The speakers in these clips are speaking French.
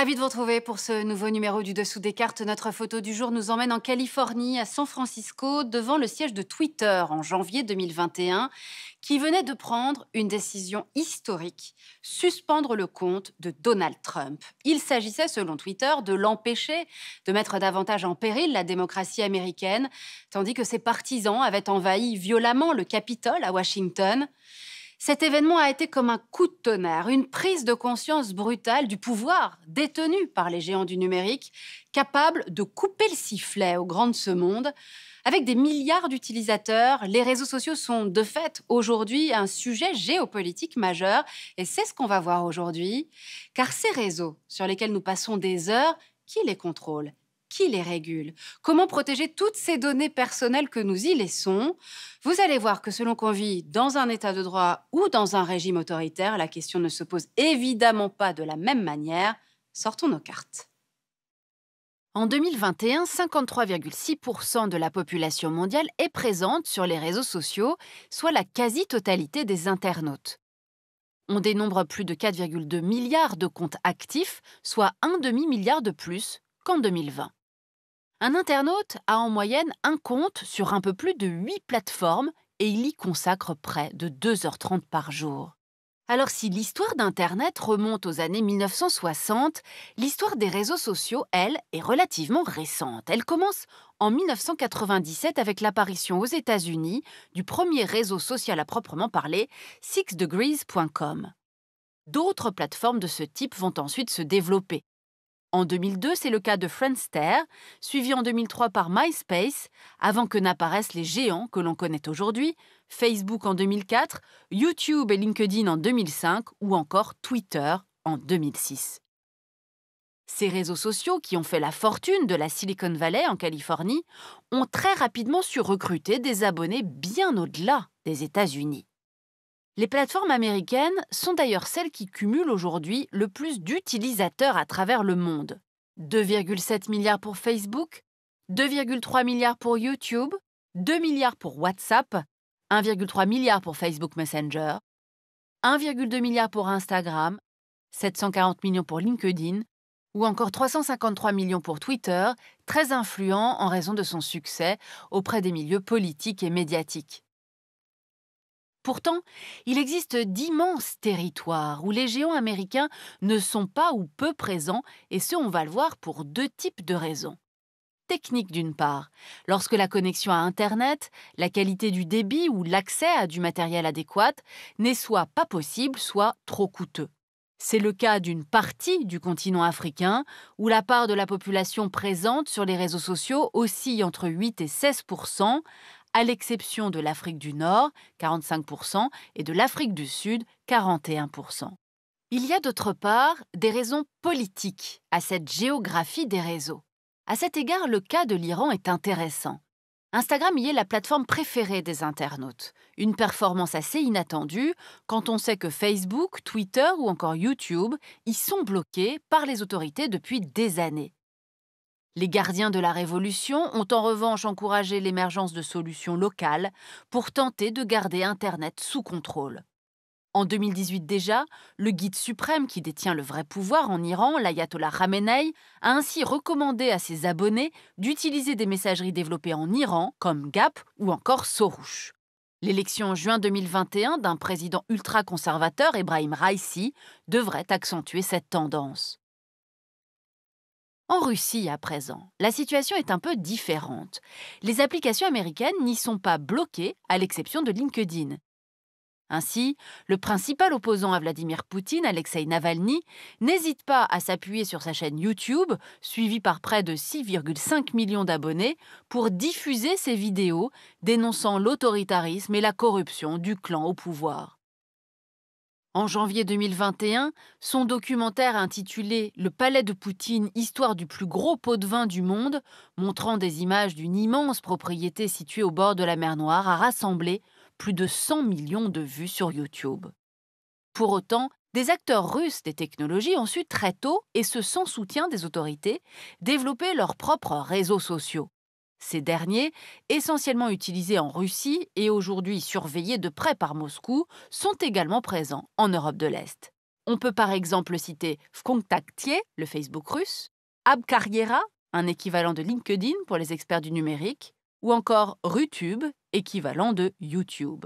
Ravi de vous retrouver pour ce nouveau numéro du Dessous des cartes. Notre photo du jour nous emmène en Californie, à San Francisco, devant le siège de Twitter en janvier 2021, qui venait de prendre une décision historique, suspendre le compte de Donald Trump. Il s'agissait, selon Twitter, de l'empêcher de mettre davantage en péril la démocratie américaine, tandis que ses partisans avaient envahi violemment le Capitole à Washington. Cet événement a été comme un coup de tonnerre, une prise de conscience brutale du pouvoir détenu par les géants du numérique, capables de couper le sifflet aux grands de ce monde. Avec des milliards d'utilisateurs, les réseaux sociaux sont de fait aujourd'hui un sujet géopolitique majeur, et c'est ce qu'on va voir aujourd'hui. Car ces réseaux sur lesquels nous passons des heures, qui les contrôle ? Qui les régule? Comment protéger toutes ces données personnelles que nous y laissons? Vous allez voir que selon qu'on vit dans un état de droit ou dans un régime autoritaire, la question ne se pose évidemment pas de la même manière. Sortons nos cartes. En 2021, 53,6% de la population mondiale est présente sur les réseaux sociaux, soit la quasi-totalité des internautes. On dénombre plus de 4,2 milliards de comptes actifs, soit un demi-milliard de plus qu'en 2020. Un internaute a en moyenne un compte sur un peu plus de 8 plateformes et il y consacre près de 2h30 par jour. Alors si l'histoire d'Internet remonte aux années 1960, l'histoire des réseaux sociaux, elle, est relativement récente. Elle commence en 1997 avec l'apparition aux États-Unis du premier réseau social à proprement parler, 6degrees.com. D'autres plateformes de ce type vont ensuite se développer. En 2002, c'est le cas de Friendster, suivi en 2003 par MySpace, avant que n'apparaissent les géants que l'on connaît aujourd'hui, Facebook en 2004, YouTube et LinkedIn en 2005 ou encore Twitter en 2006. Ces réseaux sociaux, qui ont fait la fortune de la Silicon Valley en Californie, ont très rapidement su recruter des abonnés bien au-delà des États-Unis. Les plateformes américaines sont d'ailleurs celles qui cumulent aujourd'hui le plus d'utilisateurs à travers le monde. 2,7 milliards pour Facebook, 2,3 milliards pour YouTube, 2 milliards pour WhatsApp, 1,3 milliard pour Facebook Messenger, 1,2 milliard pour Instagram, 740 millions pour LinkedIn ou encore 353 millions pour Twitter, très influent en raison de son succès auprès des milieux politiques et médiatiques. Pourtant, il existe d'immenses territoires où les géants américains ne sont pas ou peu présents, et ce, on va le voir pour deux types de raisons. Technique d'une part, lorsque la connexion à Internet, la qualité du débit ou l'accès à du matériel adéquat n'est soit pas possible, soit trop coûteux. C'est le cas d'une partie du continent africain, où la part de la population présente sur les réseaux sociaux oscille entre 8 et 16%, à l'exception de l'Afrique du Nord, 45%, et de l'Afrique du Sud, 41%. Il y a d'autre part des raisons politiques à cette géographie des réseaux. À cet égard, le cas de l'Iran est intéressant. Instagram y est la plateforme préférée des internautes. Une performance assez inattendue quand on sait que Facebook, Twitter ou encore YouTube y sont bloqués par les autorités depuis des années. Les gardiens de la révolution ont en revanche encouragé l'émergence de solutions locales pour tenter de garder Internet sous contrôle. En 2018 déjà, le guide suprême qui détient le vrai pouvoir en Iran, l'ayatollah Khamenei, a ainsi recommandé à ses abonnés d'utiliser des messageries développées en Iran, comme Gap ou encore Soroush. L'élection en juin 2021 d'un président ultra-conservateur, Ebrahim Raisi, devrait accentuer cette tendance. En Russie, à présent, la situation est un peu différente. Les applications américaines n'y sont pas bloquées, à l'exception de LinkedIn. Ainsi, le principal opposant à Vladimir Poutine, Alexei Navalny, n'hésite pas à s'appuyer sur sa chaîne YouTube, suivie par près de 6,5 millions d'abonnés, pour diffuser ses vidéos dénonçant l'autoritarisme et la corruption du clan au pouvoir. En janvier 2021, son documentaire intitulé « Le palais de Poutine, histoire du plus gros pot de vin du monde », montrant des images d'une immense propriété située au bord de la mer Noire, a rassemblé plus de 100 millions de vues sur YouTube. Pour autant, des acteurs russes des technologies ont su très tôt, et ce sans soutien des autorités, développer leurs propres réseaux sociaux. Ces derniers, essentiellement utilisés en Russie et aujourd'hui surveillés de près par Moscou, sont également présents en Europe de l'Est. On peut par exemple citer Vkontakte, le Facebook russe, Abkarriera, un équivalent de LinkedIn pour les experts du numérique, ou encore Rutube, équivalent de YouTube.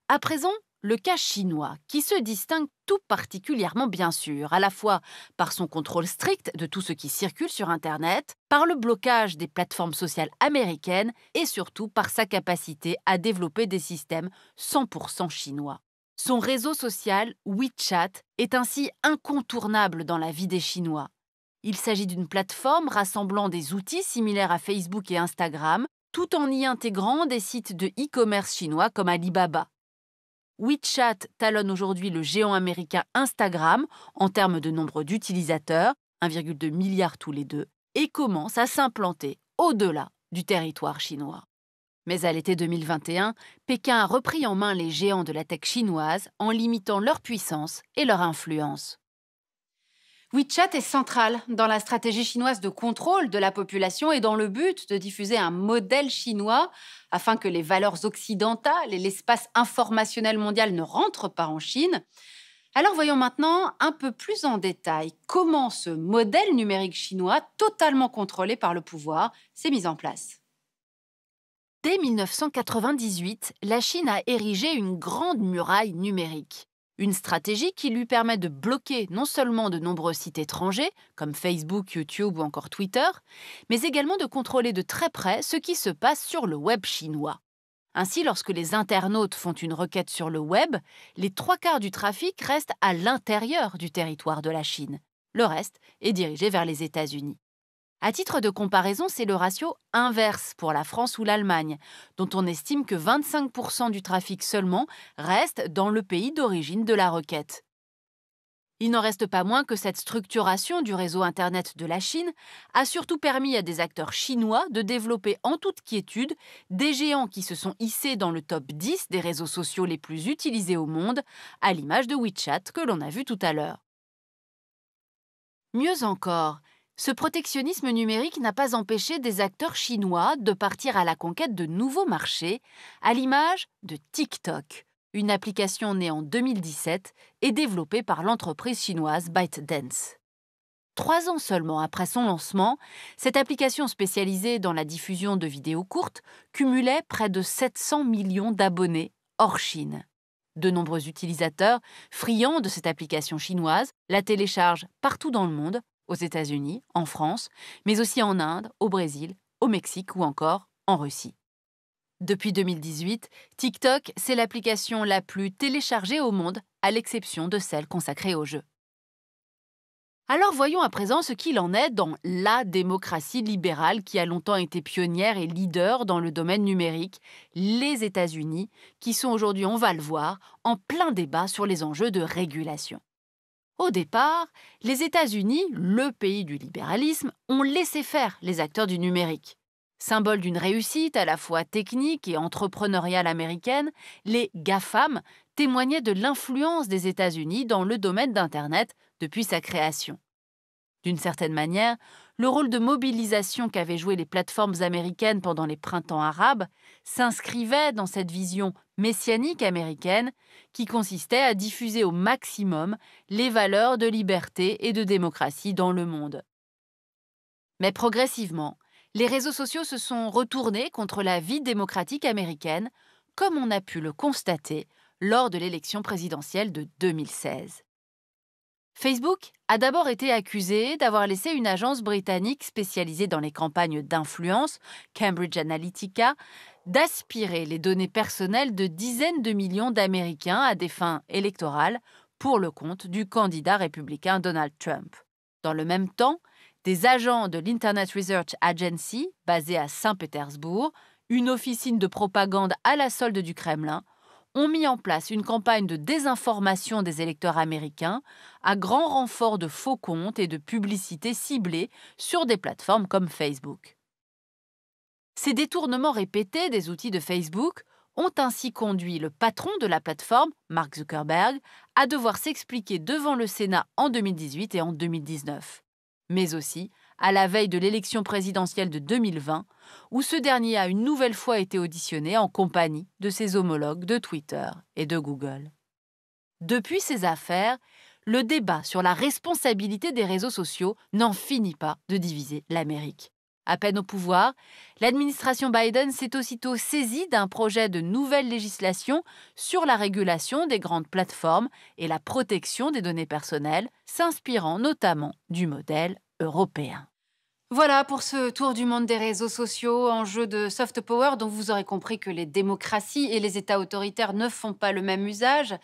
À présent, le cas chinois, qui se distingue tout particulièrement bien sûr, à la fois par son contrôle strict de tout ce qui circule sur Internet, par le blocage des plateformes sociales américaines et surtout par sa capacité à développer des systèmes 100% chinois. Son réseau social, WeChat, est ainsi incontournable dans la vie des Chinois. Il s'agit d'une plateforme rassemblant des outils similaires à Facebook et Instagram, tout en y intégrant des sites de e-commerce chinois comme Alibaba. WeChat talonne aujourd'hui le géant américain Instagram en termes de nombre d'utilisateurs, 1,2 milliard tous les deux, et commence à s'implanter au-delà du territoire chinois. Mais à l'été 2021, Pékin a repris en main les géants de la tech chinoise en limitant leur puissance et leur influence. WeChat est central dans la stratégie chinoise de contrôle de la population et dans le but de diffuser un modèle chinois afin que les valeurs occidentales et l'espace informationnel mondial ne rentrent pas en Chine. Alors voyons maintenant un peu plus en détail comment ce modèle numérique chinois, totalement contrôlé par le pouvoir, s'est mis en place. Dès 1998, la Chine a érigé une grande muraille numérique. Une stratégie qui lui permet de bloquer non seulement de nombreux sites étrangers, comme Facebook, YouTube ou encore Twitter, mais également de contrôler de très près ce qui se passe sur le web chinois. Ainsi, lorsque les internautes font une requête sur le web, les 3/4 du trafic restent à l'intérieur du territoire de la Chine. Le reste est dirigé vers les États-Unis. À titre de comparaison, c'est le ratio inverse pour la France ou l'Allemagne, dont on estime que 25% du trafic seulement reste dans le pays d'origine de la requête. Il n'en reste pas moins que cette structuration du réseau Internet de la Chine a surtout permis à des acteurs chinois de développer en toute quiétude des géants qui se sont hissés dans le top 10 des réseaux sociaux les plus utilisés au monde, à l'image de WeChat que l'on a vu tout à l'heure. Mieux encore, ce protectionnisme numérique n'a pas empêché des acteurs chinois de partir à la conquête de nouveaux marchés, à l'image de TikTok, une application née en 2017 et développée par l'entreprise chinoise ByteDance. 3 ans seulement après son lancement, cette application spécialisée dans la diffusion de vidéos courtes cumulait près de 700 millions d'abonnés hors Chine. De nombreux utilisateurs, friands de cette application chinoise, la téléchargent partout dans le monde, aux États-Unis, en France, mais aussi en Inde, au Brésil, au Mexique ou encore en Russie. Depuis 2018, TikTok, c'est l'application la plus téléchargée au monde, à l'exception de celle consacrée aux jeux. Alors voyons à présent ce qu'il en est dans la démocratie libérale qui a longtemps été pionnière et leader dans le domaine numérique, les États-Unis, qui sont aujourd'hui, on va le voir, en plein débat sur les enjeux de régulation. Au départ, les États-Unis, le pays du libéralisme, ont laissé faire les acteurs du numérique. Symbole d'une réussite à la fois technique et entrepreneuriale américaine, les GAFAM témoignaient de l'influence des États-Unis dans le domaine d'Internet depuis sa création. D'une certaine manière, le rôle de mobilisation qu'avaient joué les plateformes américaines pendant les printemps arabes s'inscrivait dans cette vision messianique américaine qui consistait à diffuser au maximum les valeurs de liberté et de démocratie dans le monde. Mais progressivement, les réseaux sociaux se sont retournés contre la vie démocratique américaine, comme on a pu le constater lors de l'élection présidentielle de 2016. Facebook a d'abord été accusé d'avoir laissé une agence britannique spécialisée dans les campagnes d'influence, Cambridge Analytica, d'aspirer les données personnelles de dizaines de millions d'Américains à des fins électorales pour le compte du candidat républicain Donald Trump. Dans le même temps, des agents de l'Internet Research Agency, basée à Saint-Pétersbourg, une officine de propagande à la solde du Kremlin, ont mis en place une campagne de désinformation des électeurs américains à grand renfort de faux comptes et de publicité ciblée sur des plateformes comme Facebook. Ces détournements répétés des outils de Facebook ont ainsi conduit le patron de la plateforme, Mark Zuckerberg, à devoir s'expliquer devant le Sénat en 2018 et en 2019, mais aussi à la veille de l'élection présidentielle de 2020, où ce dernier a une nouvelle fois été auditionné en compagnie de ses homologues de Twitter et de Google. Depuis ces affaires, le débat sur la responsabilité des réseaux sociaux n'en finit pas de diviser l'Amérique. À peine au pouvoir, l'administration Biden s'est aussitôt saisie d'un projet de nouvelle législation sur la régulation des grandes plateformes et la protection des données personnelles, s'inspirant notamment du modèle européen. Voilà pour ce tour du monde des réseaux sociaux, enjeu de soft power dont vous aurez compris que les démocraties et les États autoritaires ne font pas le même usage.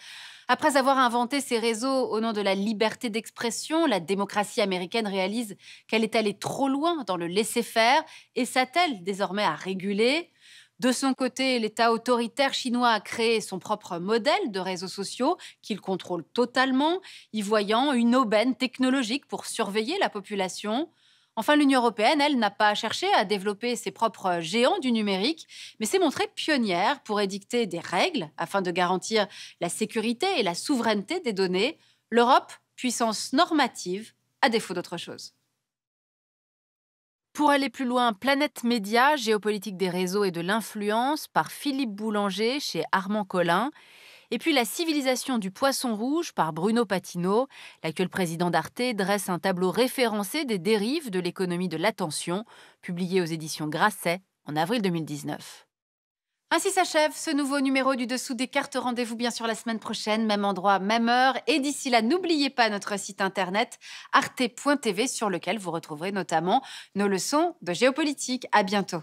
Après avoir inventé ces réseaux au nom de la liberté d'expression, la démocratie américaine réalise qu'elle est allée trop loin dans le laisser-faire et s'attelle désormais à réguler. De son côté, l'État autoritaire chinois a créé son propre modèle de réseaux sociaux qu'il contrôle totalement, y voyant une aubaine technologique pour surveiller la population. Enfin, l'Union européenne, elle, n'a pas cherché à développer ses propres géants du numérique, mais s'est montrée pionnière pour édicter des règles afin de garantir la sécurité et la souveraineté des données. L'Europe, puissance normative, à défaut d'autre chose. Pour aller plus loin, Planète Média, géopolitique des réseaux et de l'influence, par Philippe Boulanger chez Armand Collin. Et puis La civilisation du poisson rouge par Bruno Patino. L'actuel président d'Arte dresse un tableau référencé des dérives de l'économie de l'attention, publié aux éditions Grasset en avril 2019. Ainsi s'achève ce nouveau numéro du Dessous des cartes. Rendez-vous bien sûr la semaine prochaine, même endroit, même heure. Et d'ici là, n'oubliez pas notre site internet arte.tv sur lequel vous retrouverez notamment nos leçons de géopolitique. À bientôt.